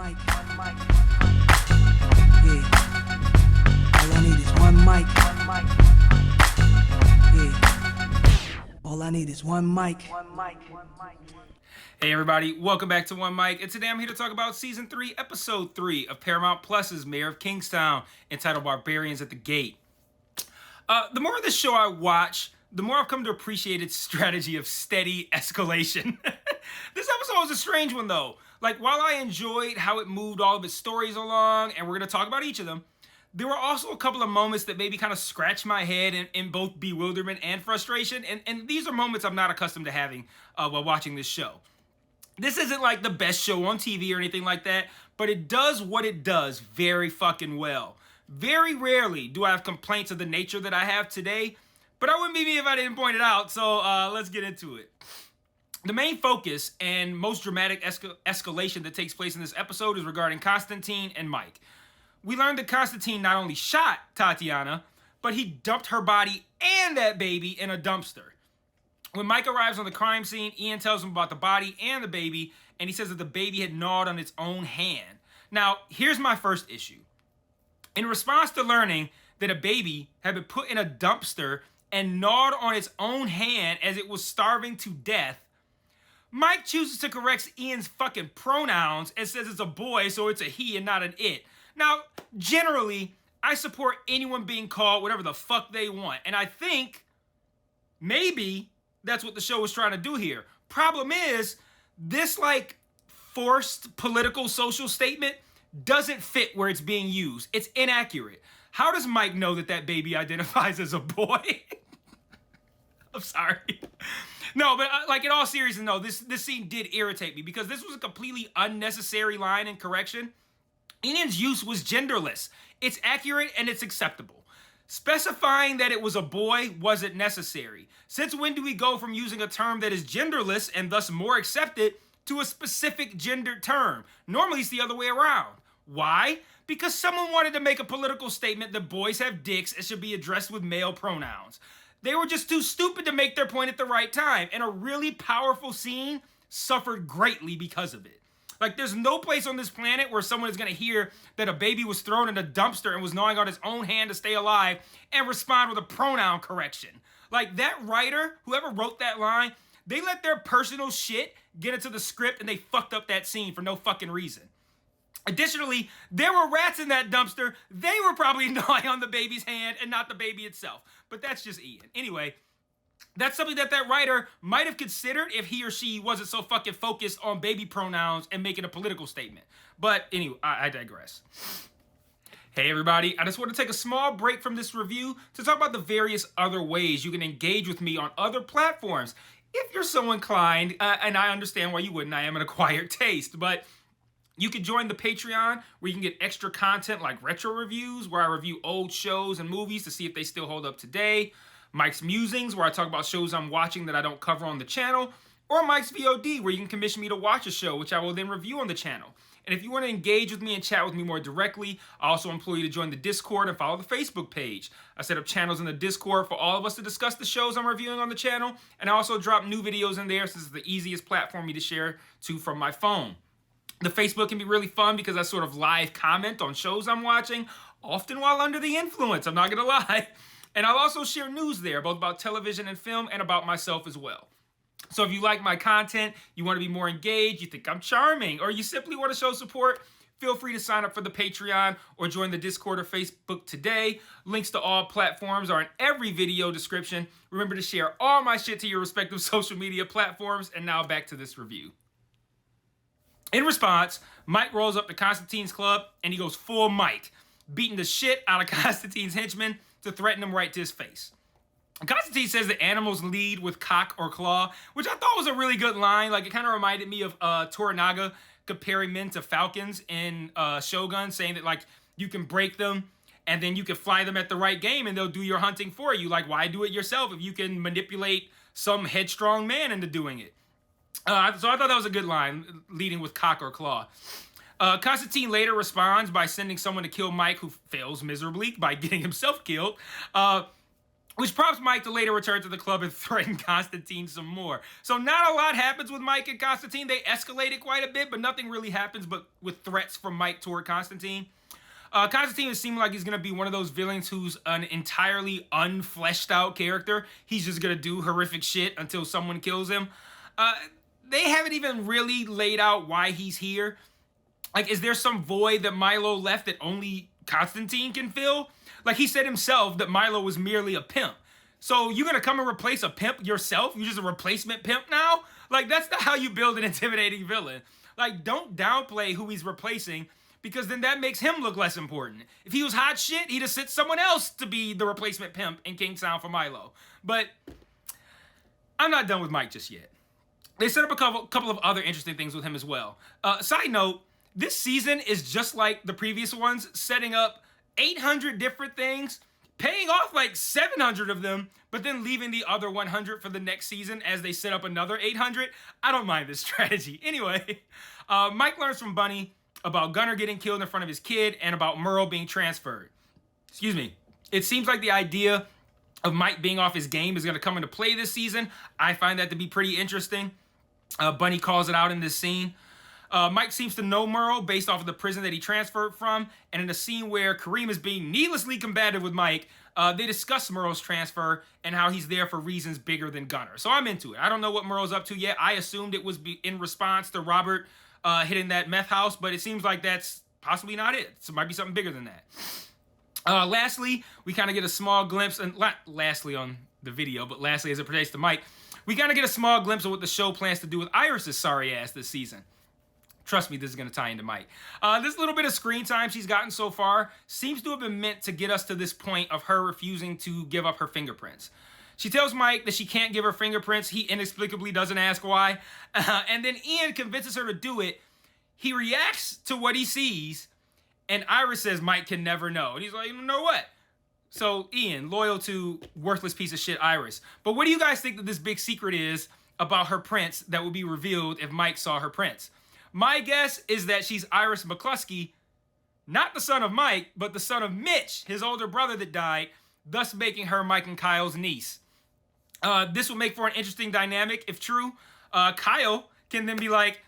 mic. Yeah. All I need is one mic. Yeah. All I need is one mic. Hey everybody, welcome back to One Mic, and today I'm here to talk about Season 3, Episode 3 of Paramount Plus's Mayor of Kingstown, entitled Barbarians at the Gate. The more of this show I watch, the more I've come to appreciate its strategy of steady escalation. This episode was a strange one though. Like, while I enjoyed how it moved all of its stories along, and we're going to talk about each of them, there were also a couple of moments that maybe kind of scratched my head in both bewilderment and frustration, and these are moments I'm not accustomed to having while watching this show. This isn't like the best show on TV or anything like that, but it does what it does very fucking well. Very rarely do I have complaints of the nature that I have today, but I wouldn't be me if I didn't point it out, so let's get into it. The main focus and most dramatic escalation that takes place in this episode is regarding Constantine and Mike. We learned that Constantine not only shot Tatiana, but he dumped her body and that baby in a dumpster. When Mike arrives on the crime scene, Ian tells him about the body and the baby, and he says that the baby had gnawed on its own hand. Now, here's my first issue. In response to learning that a baby had been put in a dumpster and gnawed on its own hand as it was starving to death, Mike chooses to correct Ian's fucking pronouns and says it's a boy, so it's a he and not an it. Now, generally, I support anyone being called whatever the fuck they want, and I think maybe that's what the show was trying to do here. Problem is, this like forced political social statement doesn't fit where it's being used. It's inaccurate. How does Mike know that that baby identifies as a boy? I'm sorry. No, but like in all seriousness, no, this scene did irritate me because this was a completely unnecessary line and correction. Ian's use was genderless. It's accurate and it's acceptable. Specifying that it was a boy wasn't necessary. Since when do we go from using a term that is genderless and thus more accepted to a specific gendered term? Normally it's the other way around. Why? Because someone wanted to make a political statement that boys have dicks and should be addressed with male pronouns. They were just too stupid to make their point at the right time, and a really powerful scene suffered greatly because of it. Like, there's no place on this planet where someone is going to hear that a baby was thrown in a dumpster and was gnawing on his own hand to stay alive and respond with a pronoun correction. Like, that writer, whoever wrote that line, they let their personal shit get into the script and they fucked up that scene for no fucking reason. Additionally, there were rats in that dumpster. They were probably gnawing on the baby's hand and not the baby itself. But that's just Ian. Anyway, that's something that writer might have considered if he or she wasn't so fucking focused on baby pronouns and making a political statement. But anyway, I digress. Hey everybody, I just want to take a small break from this review to talk about the various other ways you can engage with me on other platforms. If you're so inclined, and I understand why you wouldn't, I am an acquired taste, but you can join the Patreon where you can get extra content like retro reviews, where I review old shows and movies to see if they still hold up today. Mike's Musings, where I talk about shows I'm watching that I don't cover on the channel, or Mike's VOD, where you can commission me to watch a show, which I will then review on the channel. And if you want to engage with me and chat with me more directly, I also implore you to join the Discord and follow the Facebook page. I set up channels in the Discord for all of us to discuss the shows I'm reviewing on the channel, and I also drop new videos in there since it's the easiest platform for me to share to from my phone. The Facebook can be really fun because I sort of live comment on shows I'm watching, often while under the influence, I'm not going to lie. And I'll also share news there, both about television and film and about myself as well. So if you like my content, you want to be more engaged, you think I'm charming, or you simply want to show support, feel free to sign up for the Patreon or join the Discord or Facebook today. Links to all platforms are in every video description. Remember to share all my shit to your respective social media platforms. And now back to this review. In response, Mike rolls up to Constantine's club and he goes full Mike, beating the shit out of Constantine's henchmen to threaten him right to his face. Constantine says that animals lead with cock or claw, which I thought was a really good line. Like, it kind of reminded me of Toranaga comparing men to falcons in Shogun, saying that, like, you can break them and then you can fly them at the right game and they'll do your hunting for you. Like, why do it yourself if you can manipulate some headstrong man into doing it? So I thought that was a good line, leading with cock or claw. Constantine later responds by sending someone to kill Mike, who fails miserably by getting himself killed. which prompts Mike to later return to the club and threaten Constantine some more. So not a lot happens with Mike and Constantine. They escalated quite a bit, but nothing really happens but with threats from Mike toward Constantine. Constantine is seeming like he's going to be one of those villains who's an entirely unfleshed out character. He's just going to do horrific shit until someone kills him. They haven't even really laid out why he's here. Like, is there some void that Milo left that only Constantine can fill? Like, he said himself that Milo was merely a pimp. So you're going to come and replace a pimp yourself? You're just a replacement pimp now? Like, that's not how you build an intimidating villain. Like, don't downplay who he's replacing, because then that makes him look less important. If he was hot shit, he'd have sent someone else to be the replacement pimp in Kingstown for Milo. But I'm not done with Mike just yet. They set up a couple of other interesting things with him as well. Side note, this season is just like the previous ones, setting up 800 different things, paying off like 700 of them, but then leaving the other 100 for the next season as they set up another 800. I don't mind this strategy. Anyway, Mike learns from Bunny about Gunner getting killed in front of his kid and about Merle being transferred. Excuse me. It seems like the idea of Mike being off his game is going to come into play this season. I find that to be pretty interesting. Bunny calls it out in this scene. Mike seems to know Merle based off of the prison that he transferred from, and in a scene where Kareem is being needlessly combative with Mike, they discuss Merle's transfer and how he's there for reasons bigger than Gunner. So I'm into it. I don't know what Merle's up to yet. I assumed it was in response to Robert hitting that meth house, but it seems like that's possibly not it. So it might be something bigger than that. Lastly, we kind of get a small glimpse, and not lastly on the video, but lastly as it pertains to Mike, we kind of get a small glimpse of what the show plans to do with Iris's sorry ass this season. Trust me, this is going to tie into Mike. This little bit of screen time she's gotten so far seems to have been meant to get us to this point of her refusing to give up her fingerprints. She tells Mike that she can't give her fingerprints. He inexplicably doesn't ask why. And then Ian convinces her to do it. He reacts to what he sees, and Iris says Mike can never know. And he's like, you know what? So Ian, loyal to worthless piece of shit Iris. But what do you guys think that this big secret is about her prints that would be revealed if Mike saw her prints? My guess is that she's Iris McCluskey, not the son of Mike, but the son of Mitch, his older brother that died, thus making her Mike and Kyle's niece. This will make for an interesting dynamic if true. Kyle can then be like,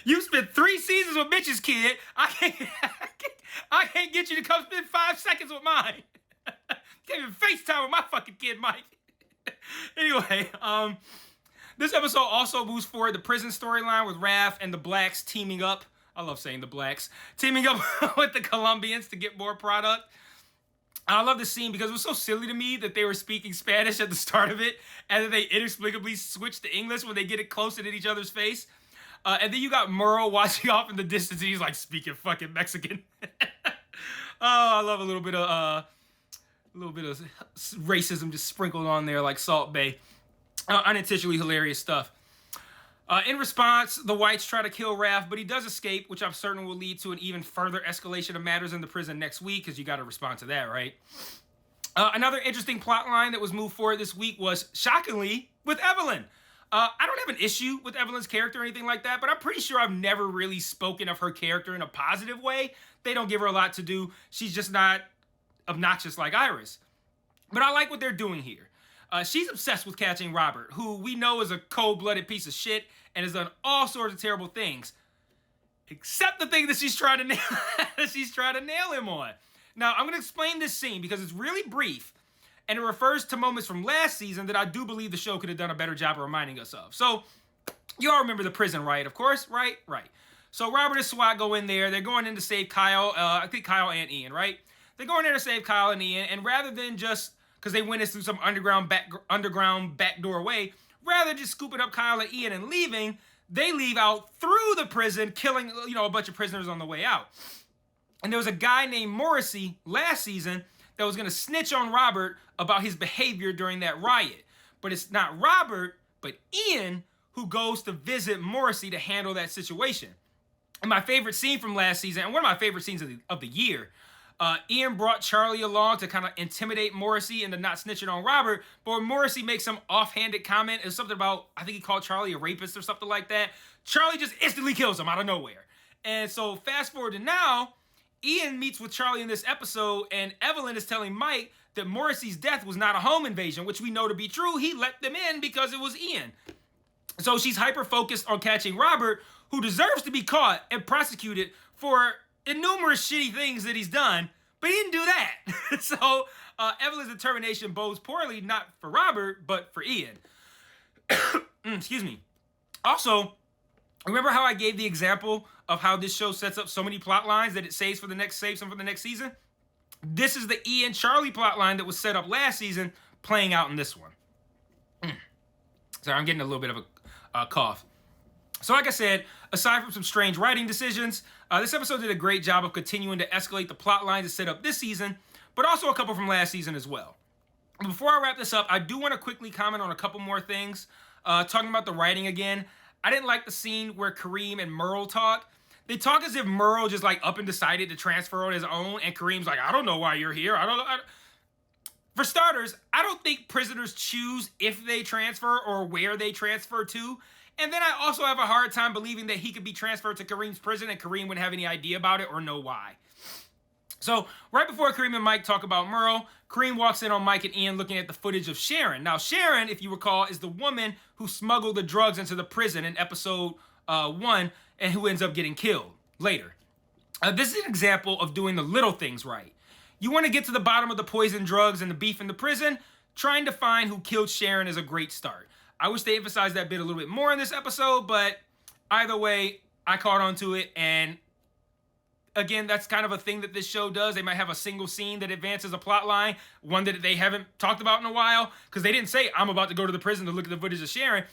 you spent 3 seasons with Mitch's kid. I can't get you to come spend 5 seconds with mine. Can't even FaceTime with my fucking kid, Mike. Anyway, this episode also moves forward the prison storyline with Raph and the Blacks teaming up. I love saying the Blacks. Teaming up with the Colombians to get more product. I love this scene because it was so silly to me that they were speaking Spanish at the start of it and then they inexplicably switched to English when they get it close at each other's face. And then you got Merle watching off in the distance and he's like speaking fucking Mexican. Oh, I love a little bit of racism just sprinkled on there like Salt Bae. Unintentionally hilarious stuff. In response, the Whites try to kill Raph, but he does escape, which I'm certain will lead to an even further escalation of matters in the prison next week, because you got to respond to that, right? Another interesting plot line that was moved forward this week was, shockingly, with Evelyn. I don't have an issue with Evelyn's character or anything like that, but I'm pretty sure I've never really spoken of her character in a positive way. They don't give her a lot to do. She's just not obnoxious like Iris. But I like what they're doing here. She's obsessed with catching Robert, who we know is a cold-blooded piece of shit and has done all sorts of terrible things, except the thing that she's trying to nail him on. Now, I'm going to explain this scene because it's really brief, and it refers to moments from last season that I do believe the show could have done a better job of reminding us of. So, you all remember the prison riot, of course, right? Right. So, Robert and SWAT go in there. They're going in to save Kyle, I think Kyle and Ian, right? They're going in there to save Kyle and Ian, and rather than just, because they went in through some underground backdoor way, rather than just scooping up Kyle and Ian and leaving, they leave out through the prison, killing, a bunch of prisoners on the way out. And there was a guy named Morrissey last season that was going to snitch on Robert about his behavior during that riot. But it's not Robert, but Ian who goes to visit Morrissey to handle that situation. And my favorite scene from last season, and one of my favorite scenes of the year, Ian brought Charlie along to kind of intimidate Morrissey into not snitching on Robert, but when Morrissey makes some offhanded comment, it's something about, I think he called Charlie a rapist or something like that, Charlie just instantly kills him out of nowhere. And so fast forward to now, Ian meets with Charlie in this episode, and Evelyn is telling Mike that Morrissey's death was not a home invasion, which we know to be true. He let them in because it was Ian. So she's hyper-focused on catching Robert, who deserves to be caught and prosecuted for innumerous shitty things that he's done, but he didn't do that. So Evelyn's determination bodes poorly, not for Robert, but for Ian. Excuse me. Also, remember how I gave the example of how this show sets up so many plot lines that it saves some for the next season? This is the Ian Charlie plot line that was set up last season, playing out in this one. Sorry, I'm getting a little bit of a cough. So like I said, aside from some strange writing decisions, this episode did a great job of continuing to escalate the plot lines that set up this season, but also a couple from last season as well. Before I wrap this up, I do want to quickly comment on a couple more things. Talking about the writing again, I didn't like the scene where Kareem and Merle talk. They talk as if Merle just like up and decided to transfer on his own, and Kareem's like, I don't know why you're here. I don't know. For starters, I don't think prisoners choose if they transfer or where they transfer to. And then I also have a hard time believing that he could be transferred to Kareem's prison and Kareem wouldn't have any idea about it or know why. So right before Kareem and Mike talk about Merle, Kareem walks in on Mike and Ian looking at the footage of Sharon. Now Sharon, if you recall, is the woman who smuggled the drugs into the prison in episode 1 and who ends up getting killed later. This is an example of doing the little things right. You want to get to the bottom of the poison drugs and the beef in the prison, trying to find who killed Sharon is a great start. I wish they emphasized that bit a little bit more in this episode, but either way, I caught on to it, and again, that's kind of a thing that this show does. They might have a single scene that advances a plot line, one that they haven't talked about in a while, because they didn't say, I'm about to go to the prison to look at the footage of Sharon.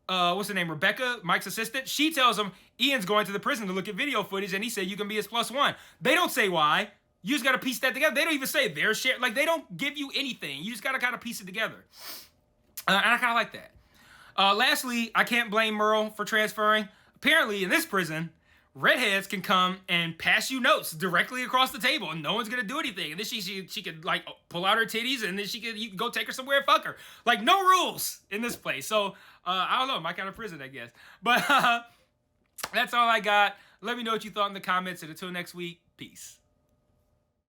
What's her name? Rebecca, Mike's assistant. She tells him Ian's going to the prison to look at video footage, and he said, you can be his +1. They don't say why. You just got to piece that together. They don't even say they're sharing. Like, they don't give you anything. You just got to kind of piece it together. And I kind of like that. Lastly, I can't blame Merle for transferring. Apparently, in this prison, redheads can come and pass you notes directly across the table, and no one's gonna do anything. And then she could like pull out her titties, and then you can go take her somewhere and fuck her. Like, no rules in this place. So I don't know, my kind of prison, I guess. But that's all I got. Let me know what you thought in the comments, and until next week, peace.